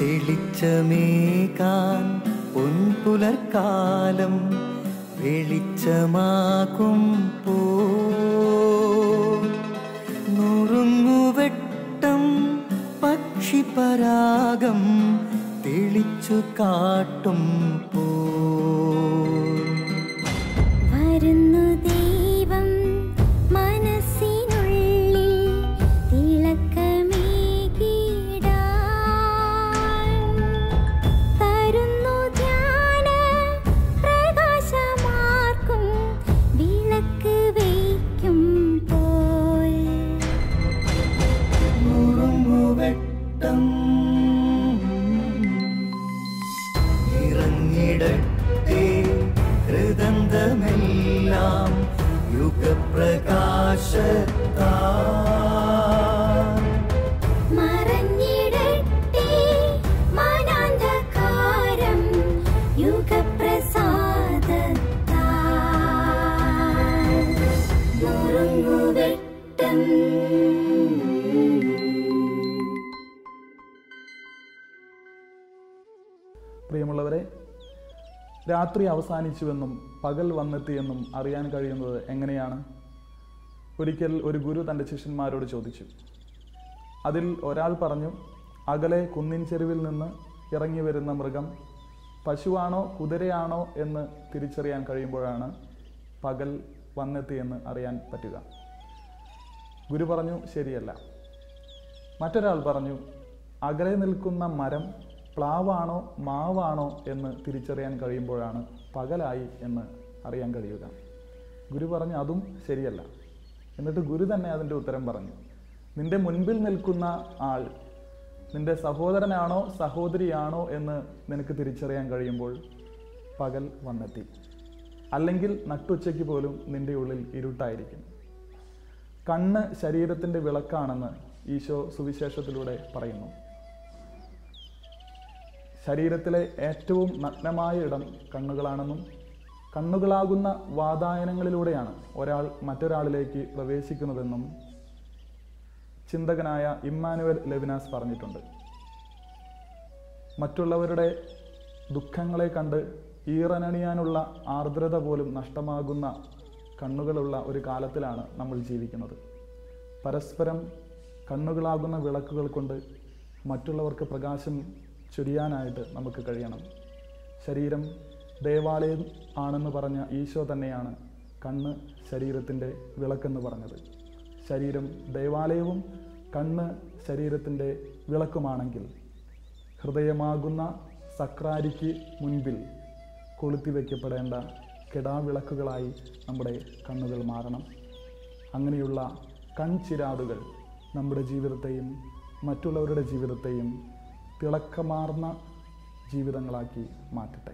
തെളിച്ചമേകാൻ പൊൻപുലർക്കാലം വെളിച്ചമാകുമ്പോ നുറുങ്ങുവെട്ടം പക്ഷിപരാഗം തെളിച്ചു കാട്ടുമ്പോ വരുന്നു ദൈവം മനസ്സിനുള്ളിൽ തിളക്കമേകിടാൻ തരുന്നു ധ്യാന പ്രകാശമാർക്കും വിളക്ക് വയ്ക്കുമ്പോൾ നുറുങ്ങുവെട്ടം ഇറങ്ങിടട്ടെ ഹൃദന്തമെല്ലാം യുഗപ്രകാശത്താൽ മറഞ്ഞിടട്ടെ മനാന്ധകാരം യുഗപ്രസാദത്താൽ നുറുങ്ങുവെട്ടം. പ്രിയമുള്ളവരെ, രാത്രി അവസാനിച്ചുവെന്നും പകൽ വന്നെത്തിയെന്നും അറിയാൻ കഴിയുന്നത് എങ്ങനെയാണ്? ഒരിക്കൽ ഒരു ഗുരു തൻ്റെ ശിഷ്യന്മാരോട് ചോദിച്ചു. അതിൽ ഒരാൾ പറഞ്ഞു, അകലെ കുന്നിൻ ചെരുവിൽ നിന്ന് ഇറങ്ങി വരുന്ന മൃഗം പശുവാണോ കുതിരയാണോ എന്ന് തിരിച്ചറിയാൻ കഴിയുമ്പോഴാണ് പകൽ വന്നെത്തിയെന്ന് അറിയാൻ പറ്റുക. ഗുരു പറഞ്ഞു, ശരിയല്ല. മറ്റൊരാൾ പറഞ്ഞു, അകലെ നിൽക്കുന്ന മരം പ്ലാവാണോ മാവാണോ എന്ന് തിരിച്ചറിയാൻ കഴിയുമ്പോഴാണ് പകലായി എന്ന് അറിയാൻ കഴിയുക. ഗുരു പറഞ്ഞു, അതും ശരിയല്ല. എന്നിട്ട് ഗുരു തന്നെ അതിൻ്റെ ഉത്തരം പറഞ്ഞു. നിന്റെ മുൻപിൽ നിൽക്കുന്ന ആൾ നിന്റെ സഹോദരനാണോ സഹോദരിയാണോ എന്ന് നിനക്ക് തിരിച്ചറിയാൻ കഴിയുമ്പോൾ പകൽ വന്നെത്തി. അല്ലെങ്കിൽ നട്ടുച്ചയ്ക്ക് പോലും നിന്റെ ഉള്ളിൽ ഇരുട്ടായിരിക്കും. കണ്ണ് ശരീരത്തിൻ്റെ വിളക്കാണെന്ന് ഈശോ സുവിശേഷത്തിലൂടെ പറയുന്നു. ശരീരത്തിലെ ഏറ്റവും നഗ്നമായ ഇടം കണ്ണുകളാണെന്നും കണ്ണുകളാകുന്ന വാതായനങ്ങളിലൂടെയാണ് ഒരാൾ മറ്റൊരാളിലേക്ക് പ്രവേശിക്കുന്നതെന്നും ചിന്തകനായ ഇമ്മാനുവൽ ലെവിനാസ് പറഞ്ഞിട്ടുണ്ട്. മറ്റുള്ളവരുടെ ദുഃഖങ്ങളെ കണ്ട് ഈറനണിയാനുള്ള ആർദ്രത പോലും നഷ്ടമാകുന്ന കണ്ണുകളുള്ള ഒരു കാലത്തിലാണ് നമ്മൾ ജീവിക്കുന്നത്. പരസ്പരം കണ്ണുകളാകുന്ന വിളക്കുകൾ കൊണ്ട് മറ്റുള്ളവർക്ക് പ്രകാശം ചൊരിയാനായിട്ട് നമുക്ക് കഴിയണം. ശരീരം ദേവാലയം ആണെന്ന് പറഞ്ഞ ഈശോ തന്നെയാണ് കണ്ണ് ശരീരത്തിൻ്റെ വിളക്കെന്ന് പറഞ്ഞത്. ശരീരം ദേവാലയവും കണ്ണ് ശരീരത്തിൻ്റെ വിളക്കുമാണെങ്കിൽ ഹൃദയമാകുന്ന സക്രാരിക്ക് മുൻപിൽ കൊളുത്തിവെക്കപ്പെടേണ്ട കെടാവിളക്കുകളായി നമ്മുടെ കണ്ണുകൾ മാറണം. അങ്ങനെയുള്ള കൺചിരാതുകൾ നമ്മുടെ ജീവിതത്തെയും മറ്റുള്ളവരുടെ ജീവിതത്തെയും തിളക്കമാർന്ന ജീവിതങ്ങളാക്കി മാറ്റട്ടെ.